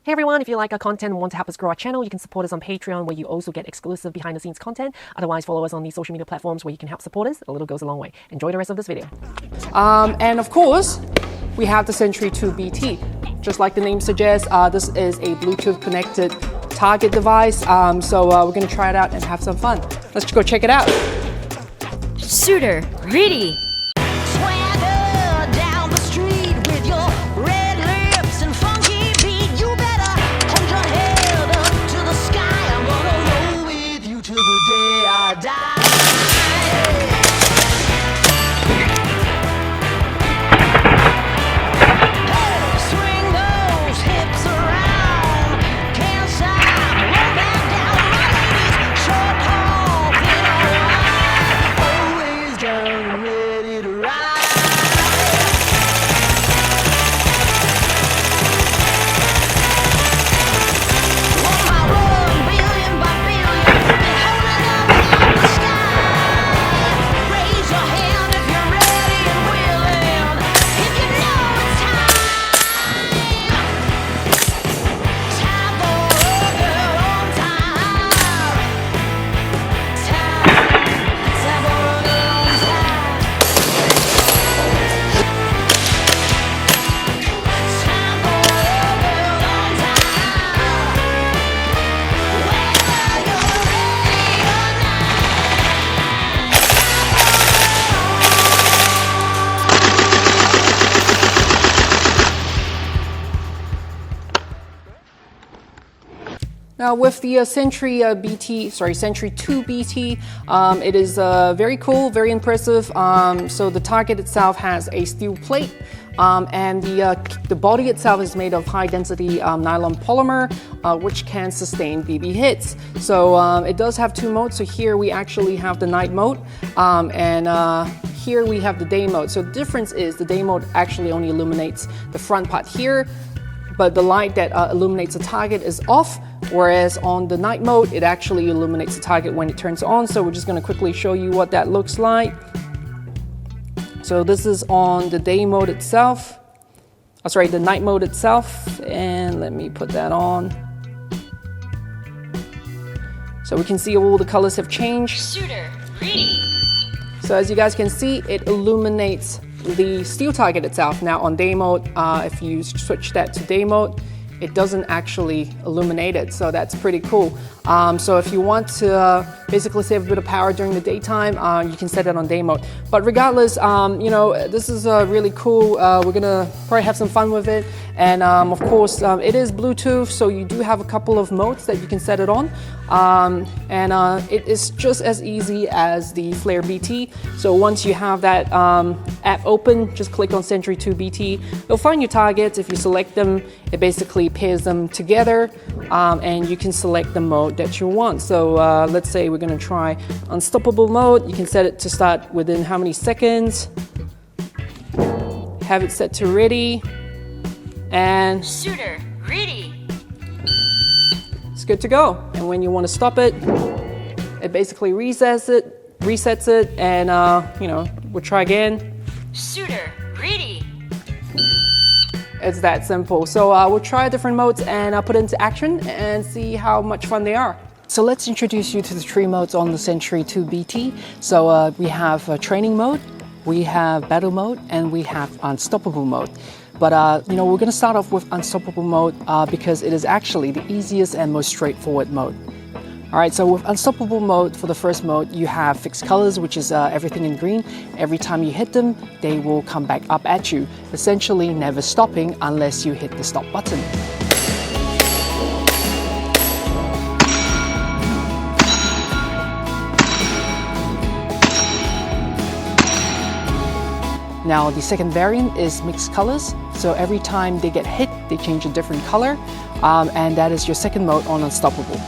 Hey everyone, if you like our content and want to help us grow our channel, you can support us on Patreon where you also get exclusive behind the scenes content. Otherwise, follow us on these social media platforms where you can help support us. A little goes a long way. Enjoy the rest of this video. And of course, we have the Sentry 2 BT. Just like the name suggests, this is a Bluetooth connected target device. So we're gonna try it out and have some fun. Let's go check it out. Shooter, ready. Now with the Sentry 2 BT, it is very cool, very impressive. So the target itself has a steel plate, and the body itself is made of high density nylon polymer, which can sustain BB hits. So it does have two modes. So here we actually have the night mode, and here we have the day mode. So the difference is the day mode actually only illuminates the front part here, but the light that illuminates the target is off, whereas on the night mode, it actually illuminates the target when it turns on. So we're just going to quickly show you what that looks like. So this is on the day mode itself. Oh, sorry, the night mode itself. And let me put that on. So we can see all the colors have changed. Shooter, ready. So as you guys can see, it illuminates the steel target itself. Now on day mode, if you switch that to day mode, it doesn't actually illuminate it, so that's pretty cool. So if you want to basically save a bit of power during the daytime, you can set it on day mode. But regardless, you know, this is really cool. We're gonna probably have some fun with it. And of course, it is Bluetooth, so you do have a couple of modes that you can set it on. It is just as easy as the Flare BT. So once you have that app open, just click on Sentry 2 BT. You'll find your targets. If you select them, it basically pairs them together, and you can select the mode that you want. So let's say we're going to try unstoppable mode. You can set it to start within how many seconds. Have it set to ready. And Shooter, ready. It's good to go. And when you want to stop it, it basically resets it, and you know, we'll try again. Shooter, ready. It's that simple. So we'll try different modes and put it into action and see how much fun they are. So let's introduce you to the three modes on the Sentry 2 BT. So we have training mode, we have battle mode, and we have unstoppable mode. But you know, we're going to start off with unstoppable mode because it is actually the easiest and most straightforward mode. Alright, so with unstoppable mode, for the first mode, you have fixed colors, which is everything in green. Every time you hit them, they will come back up at you, essentially never stopping unless you hit the stop button. Now the second variant is mixed colors, so every time they get hit, they change a different color, and that is your second mode on unstoppable.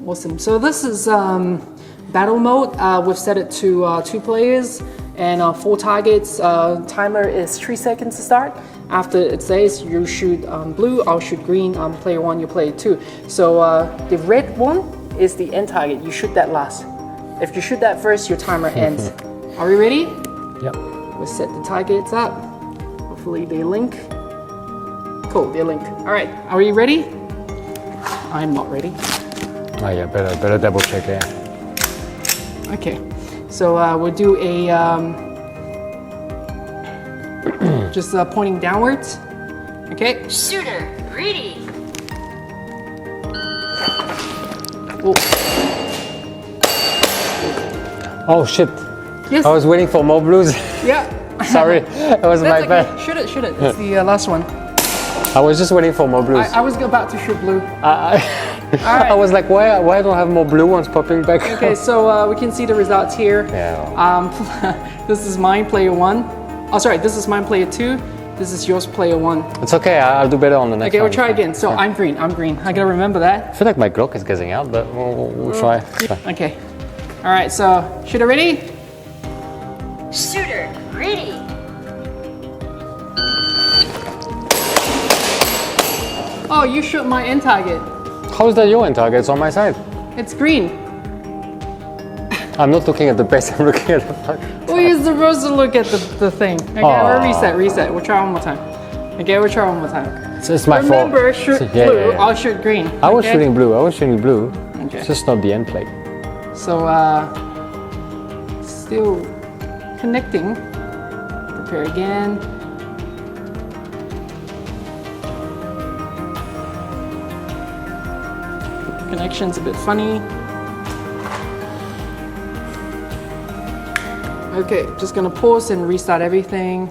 Awesome. So this is battle mode. We've set it to 2 players and 4 targets. Timer is 3 seconds to start. After it says you shoot blue, I'll shoot green. Player 1, you play 2. So the red one is the end target. You shoot that last. If you shoot that first, your timer ends. Are we ready? Yep. We'll set the targets up. Hopefully they link. Cool, they link. All right, are we ready? I'm not ready. Oh yeah, better double check there. Okay, so we'll do a just pointing downwards. Okay. Shooter, ready. Oh, Oh shit! yes. I was waiting for more blues. Yeah. Sorry, that was my That's bad. okay. Shoot it, shoot it. It's the last one. I was just waiting for more blues. I was about to shoot blue. I was like, why I don't have more blue ones popping back? Okay, so we can see the results here. Yeah. This is mine, player 1. Oh, sorry, this is mine, player 2. This is yours, player 1. It's okay. I'll do better on the next Okay, one. we'll try again. So I'm green, I'm green. I gotta remember that. I feel like my Glock is getting out, but we'll try. Okay. All right, so shooter ready? Shooter, ready. Oh, you shoot my end target. How is that your end target? It's on my side. It's green. I'm not looking at the base. I'm looking at the. Well, you're supposed to look at the thing. Okay, we'll reset. We'll try one more time. Okay, we'll try one more time. It's my fault. Remember, shoot blue. I'll shoot green. I was okay? shooting blue. I was shooting blue. Okay. It's just not the end plate. So, still connecting. Prepare again. Connection's a bit funny. Okay, just gonna pause and restart everything.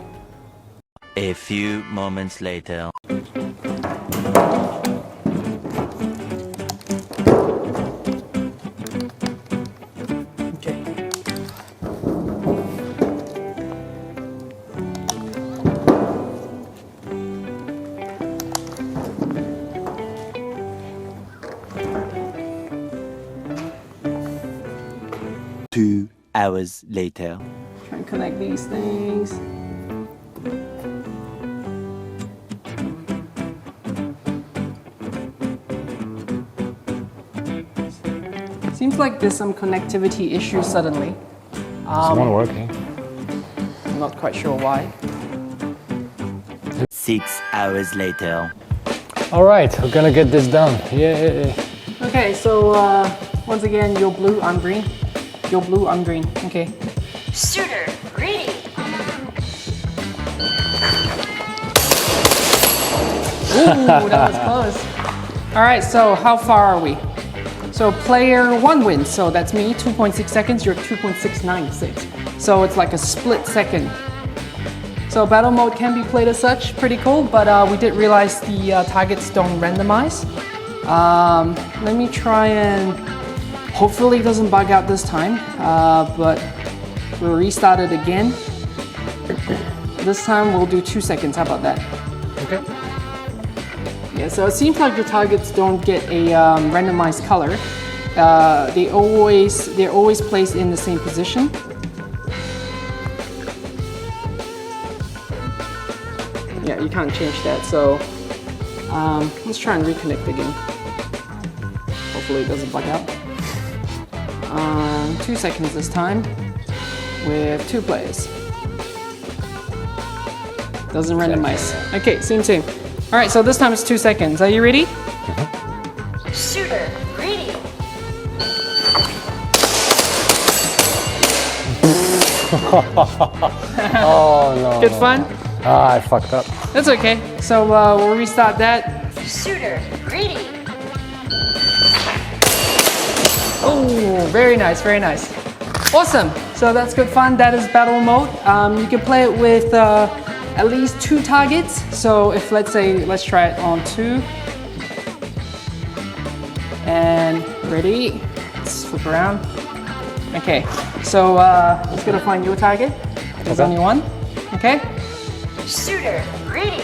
A few moments later. Okay. Two hours later. Try and connect these things. Seems like there's some connectivity issues suddenly. It's not working. I'm not quite sure why. 6 hours later. All right, we're gonna get this done. Yay! Okay, so once again, you're blue, I'm green. You're blue, I'm green. Okay. Shooter, ready. Ooh, that was close. All right, so how far are we? So player 1 wins, so that's me, 2.6 seconds, you're 2.696. So it's like a split second. So battle mode can be played as such, pretty cool, but we did realize the targets don't randomize. Let me try and, hopefully it doesn't bug out this time, but we'll restart it again. This time we'll do 2 seconds, how about that? Okay. Yeah, so it seems like the targets don't get a randomized color. They're always placed in the same position. Yeah, you can't change that. So let's try and reconnect again. Hopefully it doesn't bug out. 2 seconds this time with 2 players. Doesn't randomize. Okay, same. All right, so this time it's 2 seconds. Are you ready? Shooter, ready. Oh no. Good fun? Ah, I fucked up. That's okay. So we'll restart that. Shooter, ready. Oh, very nice, very nice. Awesome. So that's good fun. That is battle mode. You can play it with at least 2 targets. So if let's try it on 2. And ready. Let's flip around. Okay. So let's go to find your target. There's only one. Okay. Shooter, ready.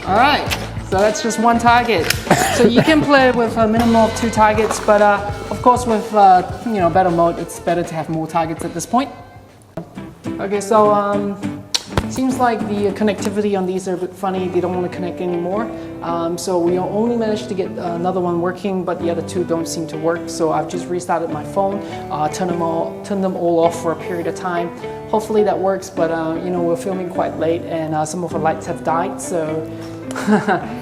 All right. So that's just one target. So you can play with a minimum of 2 targets, but of course with better mode, it's better to have more targets at this point. Okay, so seems like the connectivity on these are a bit funny. They don't want to connect anymore. So we only managed to get another one working, but the other 2 don't seem to work. So I've just restarted my phone, turned them all off for a period of time. Hopefully that works, but we're filming quite late and some of the lights have died, so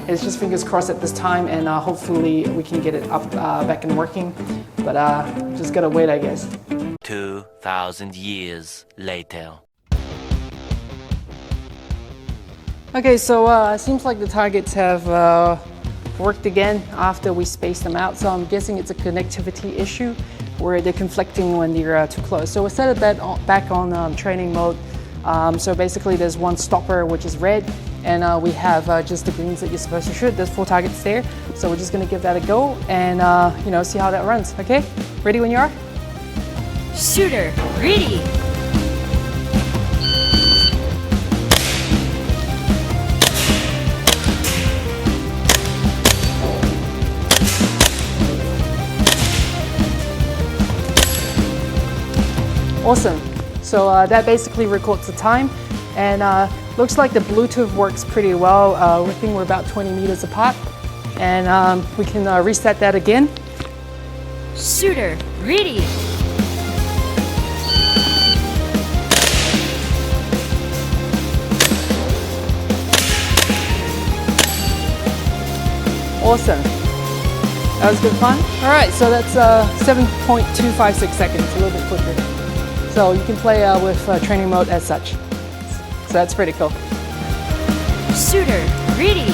it's just fingers crossed at this time, and hopefully we can get it up back and working. But just gotta wait, I guess. 2,000 years later. Okay, so it seems like the targets have worked again after we spaced them out. So I'm guessing it's a connectivity issue where they're conflicting when they're too close. So we set it back on training mode. So basically there's one stopper which is red, and we have just the greens that you're supposed to shoot. There's 4 targets there. So we're just gonna give that a go and see how that runs, okay? Ready when you are? Shooter, greedy. Awesome. So that basically records the time, and looks like the Bluetooth works pretty well. I think we're about 20 meters apart, and we can reset that again. Shooter, greedy. Awesome. That was good fun. All right, so that's 7.256 seconds, a little bit quicker. So you can play with training mode as such. So that's pretty cool. Shooter, greedy.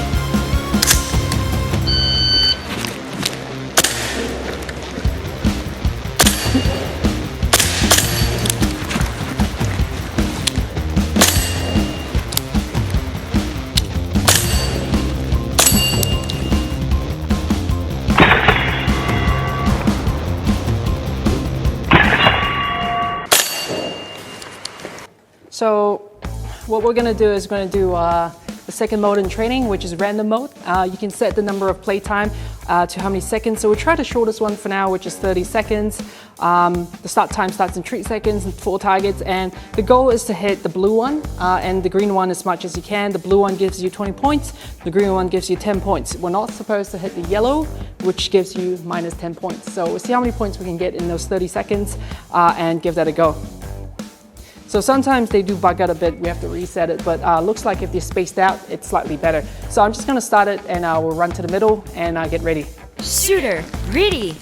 So what we're gonna do is we're gonna do the second mode in training, which is random mode. You can set the number of playtime to how many seconds. So we'll try the shortest one for now, which is 30 seconds. The start time starts in 3 seconds and 4 targets. And the goal is to hit the blue one and the green one as much as you can. The blue one gives you 20 points. The green one gives you 10 points. We're not supposed to hit the yellow, which gives you minus 10 points. So we'll see how many points we can get in those 30 seconds and give that a go. So sometimes they do bug out a bit, we have to reset it, but looks like if they're spaced out, it's slightly better. So I'm just gonna start it and we'll run to the middle and get ready. Shooter, greedy.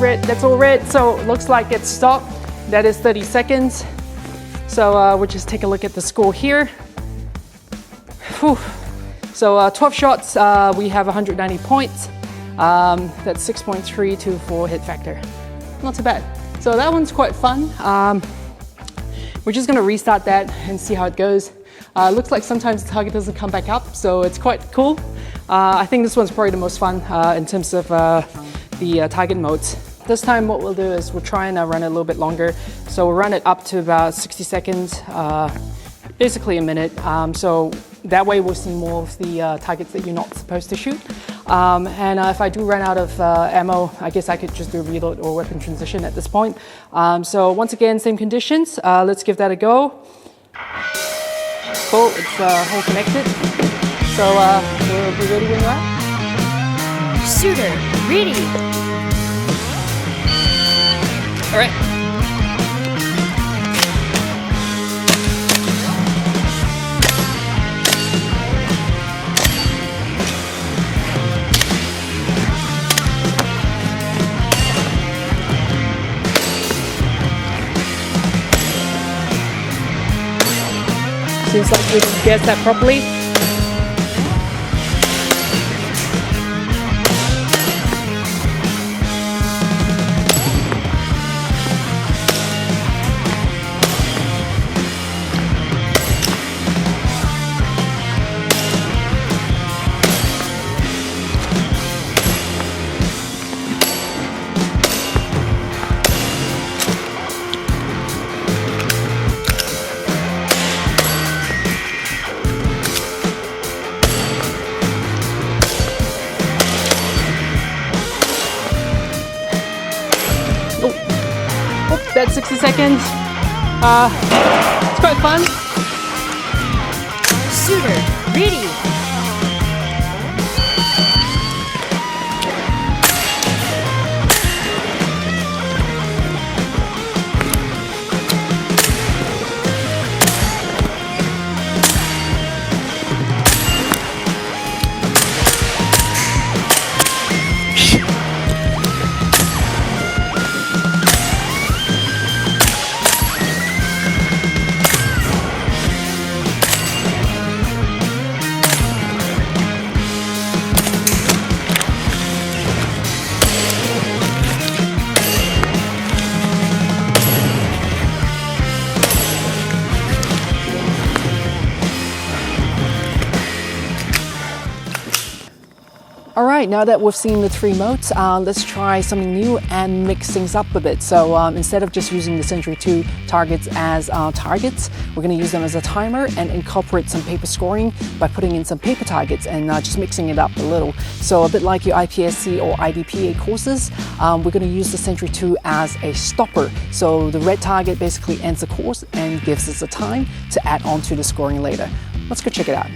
Red, that's all red, so it looks like it's stopped. That is 30 seconds. So we'll just take a look at the score here. Whew. So 12 shots, we have 190 points. That's 6.324 hit factor. Not too bad. So that one's quite fun. We're just gonna restart that and see how it goes. Looks like sometimes the target doesn't come back up, so it's quite cool. I think this one's probably the most fun in terms of the target modes. This time what we'll do is we'll try and run it a little bit longer. So we'll run it up to about 60 seconds, basically a minute. So that way we'll see more of the targets that you're not supposed to shoot. And if I do run out of ammo, I guess I could just do a reload or weapon transition at this point. So once again, same conditions. Let's give that a go. Cool, it's all connected. So we'll be ready when you are. Shooter, greedy. All right. seems like we didn't guess that properly. That's 60 seconds. It's quite fun. Shooter, ready. All right, now that we've seen the 3 modes, let's try something new and mix things up a bit. So instead of just using the Sentry 2 targets as targets, we're going to use them as a timer and incorporate some paper scoring by putting in some paper targets and just mixing it up a little. So a bit like your IPSC or IDPA courses, we're going to use the Sentry 2 as a stopper. So the red target basically ends the course and gives us a time to add on to the scoring later. Let's go check it out.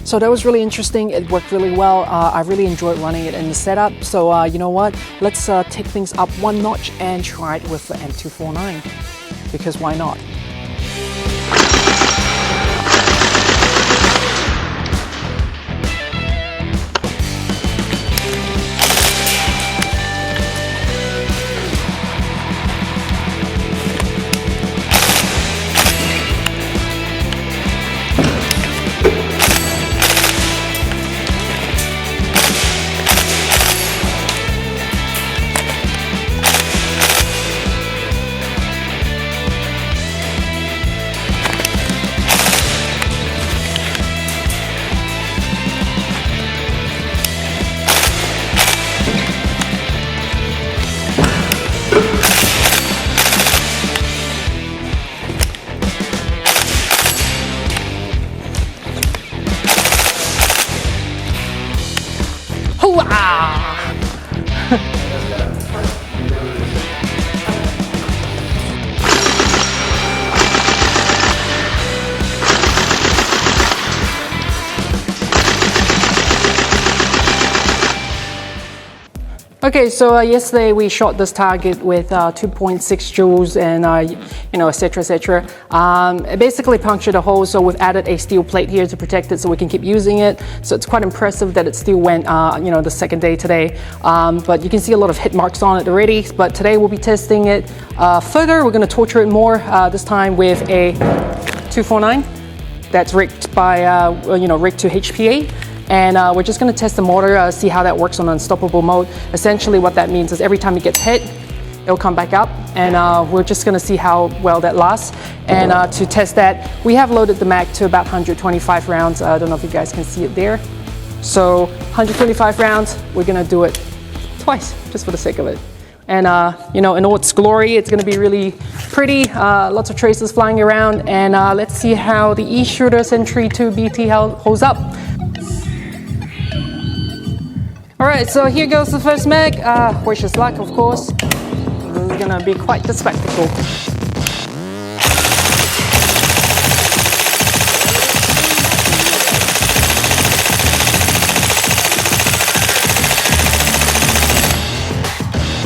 So that was really interesting. It worked really well. I really enjoyed running it in the setup. So you know what? Let's take things up one notch and try it with the M249. Because why not? Okay, so yesterday we shot this target with 2.6 joules and etc, etc. It basically punctured a hole, so we've added a steel plate here to protect it so we can keep using it. So it's quite impressive that it still went the second day today. But you can see a lot of hit marks on it already. But today we'll be testing it further. We're going to torture it more, this time with a 249 that's rigged by rigged to HPA. And we're just going to test the motor, see how that works on unstoppable mode. Essentially what that means is every time it gets hit, it'll come back up, and we're just gonna see how well that lasts. And to test that, we have loaded the mag to about 125 rounds. I don't know if you guys can see it there. So 125 rounds, we're gonna do it twice, just for the sake of it. And you know, in all its glory, it's gonna be really pretty, lots of traces flying around, and let's see how the E-Shooter Sentry 2 BT holds up. All right, so here goes the first mag. Wish us luck, of course. This is gonna be quite the spectacle.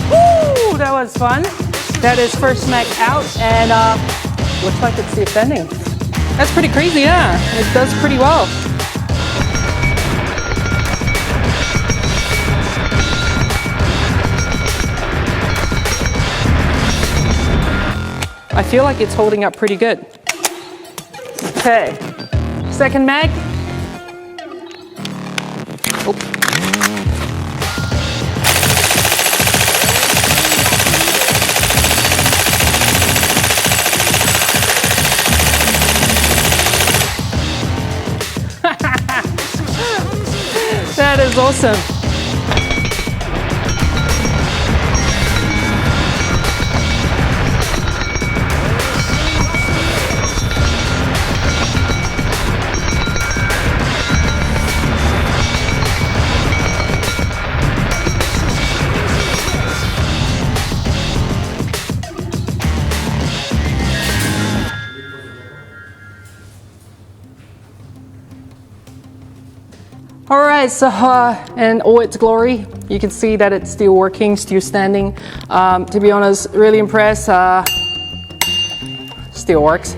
Woo, that was fun. That is first mag out, and looks like it's defending. That's pretty crazy, yeah. It does pretty well. I feel like it's holding up pretty good. Okay, second mag. Oh. That is awesome. All right, so in all its glory, you can see that it's still working, still standing. To be honest, really impressed. Still works.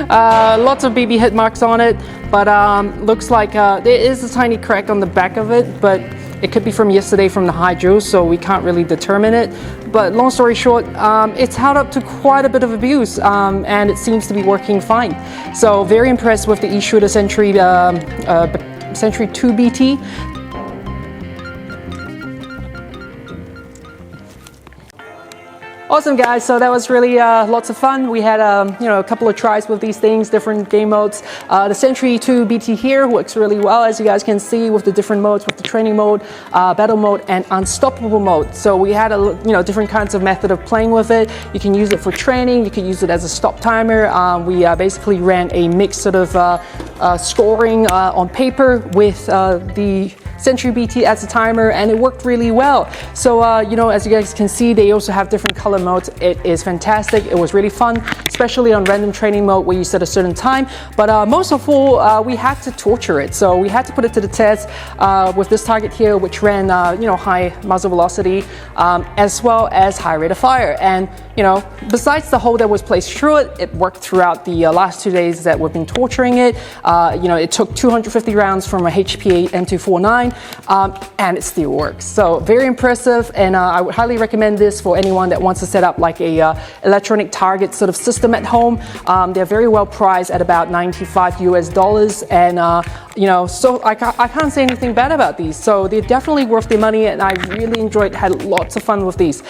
Lots of BB hit marks on it, but looks like there is a tiny crack on the back of it, but it could be from yesterday from the high Joules, so we can't really determine it. But long story short, it's held up to quite a bit of abuse, and it seems to be working fine. So very impressed with the E-Shooter Sentry, Sentry 2 BT. Awesome, guys. So that was really lots of fun. We had you know, a couple of tries with these things, different game modes. The Sentry 2 BT here works really well, as you guys can see, with the different modes, with the training mode, battle mode, and unstoppable mode. So we had different kinds of method of playing with it. You can use it for training. You can use it as a stop timer. We basically ran a mixed sort of scoring on paper with the Sentry BT as a timer, and it worked really well. So you know, as you guys can see, they also have different color modes. It is fantastic. It was really fun, especially on random training mode where you set a certain time. But most of all, we had to torture it. So we had to put it to the test with this target here, which ran you know, high muzzle velocity as well as high rate of fire. And you know, besides the hole that was placed through it, it worked throughout the last 2 days that we've been torturing it. You know, it took 250 rounds from a HPA M249, and it still works. So very impressive, and I would highly recommend this for anyone that wants to set up like a electronic target sort of system at home. They're very well priced at about $95 US, and you know, so I can't say anything bad about these. So they're definitely worth the money, and I really enjoyed, had lots of fun with these.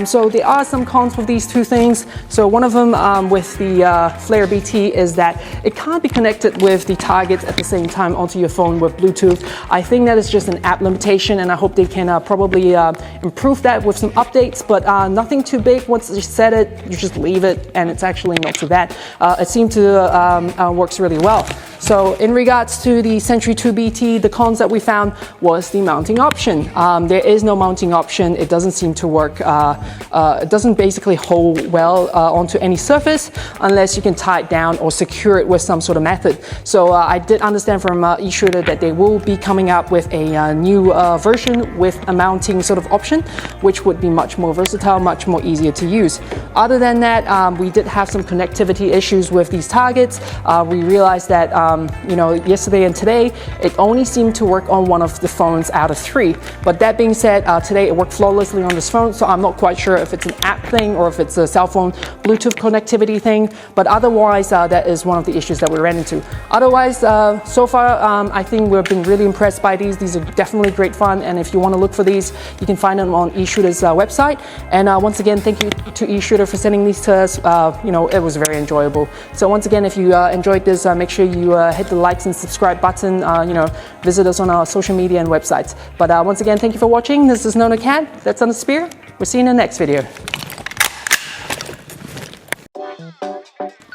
So there are some cons with these two things. So one of them with the Flare BT is that it can't be connected with the targets at the same time onto your phone with Bluetooth. I think that is just an app limitation, and I hope they can probably improve that with some updates, but nothing too big. Once you set it, you just leave it, and it's actually not too bad. It seemed to works really well. So in regards to the Sentry 2 BT, the cons that we found was the mounting option. There is no mounting option. It doesn't seem to work. It doesn't basically hold well onto any surface unless you can tie it down or secure it with some sort of method. So I did understand from E-Shooter that they will be coming up with a new version with a mounting sort of option, which would be much more versatile, much more easier to use. Other than that, we did have some connectivity issues with these targets. We realized that you know, yesterday and today, it only seemed to work on one of the phones out of 3. But that being said, today it worked flawlessly on this phone, so I'm not quite sure if it's an app thing or if it's a cell phone Bluetooth connectivity thing. But otherwise, that is one of the issues that we ran into. Otherwise, so far, I think we've been really impressed by these. these. These are definitely great fun, and if you want to look for these, you can find them on eShooter's website. And once again, thank you to eShooter for sending these to us. You know, it was very enjoyable. So once again, if you enjoyed this, make sure you hit the likes and subscribe button. You know, visit us on our social media and websites. But once again, thank you for watching. This is Nonocat. That's on the spear. We'll see you in the next video.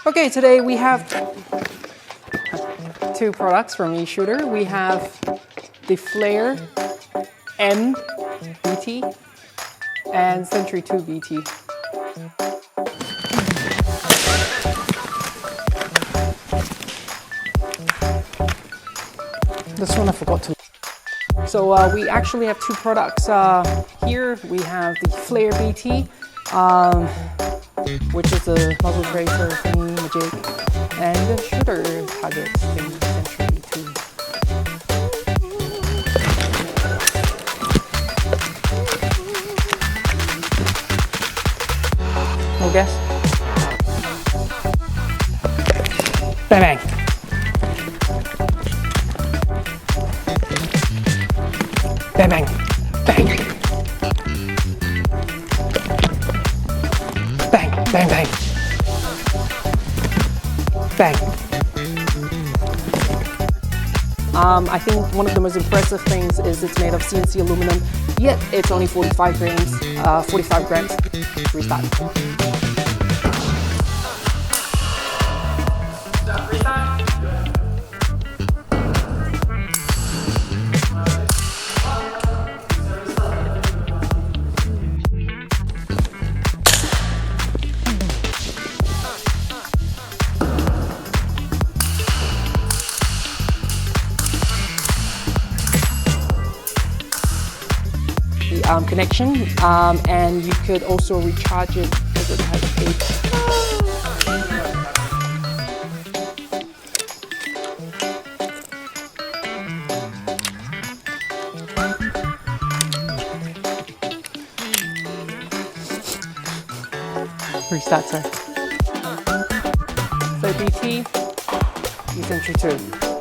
Okay, today we have 2 products from eShooter. We have the Flare M BT and Sentry 2 BT. This one I forgot to. So we actually have 2 products here. We have the Flare BT, which is a muzzle tracer thingy majig, and the shooter target thing, Sentry 2. No guess? Bang bang. Bang bang. Bang. Bang, bang, bang. Bang. I think one of the most impressive things is it's made of CNC aluminum, yet it's only 45 grams. Restart. Connection, and you could also recharge it because it has a restart, sir. So BT, Sentry 2.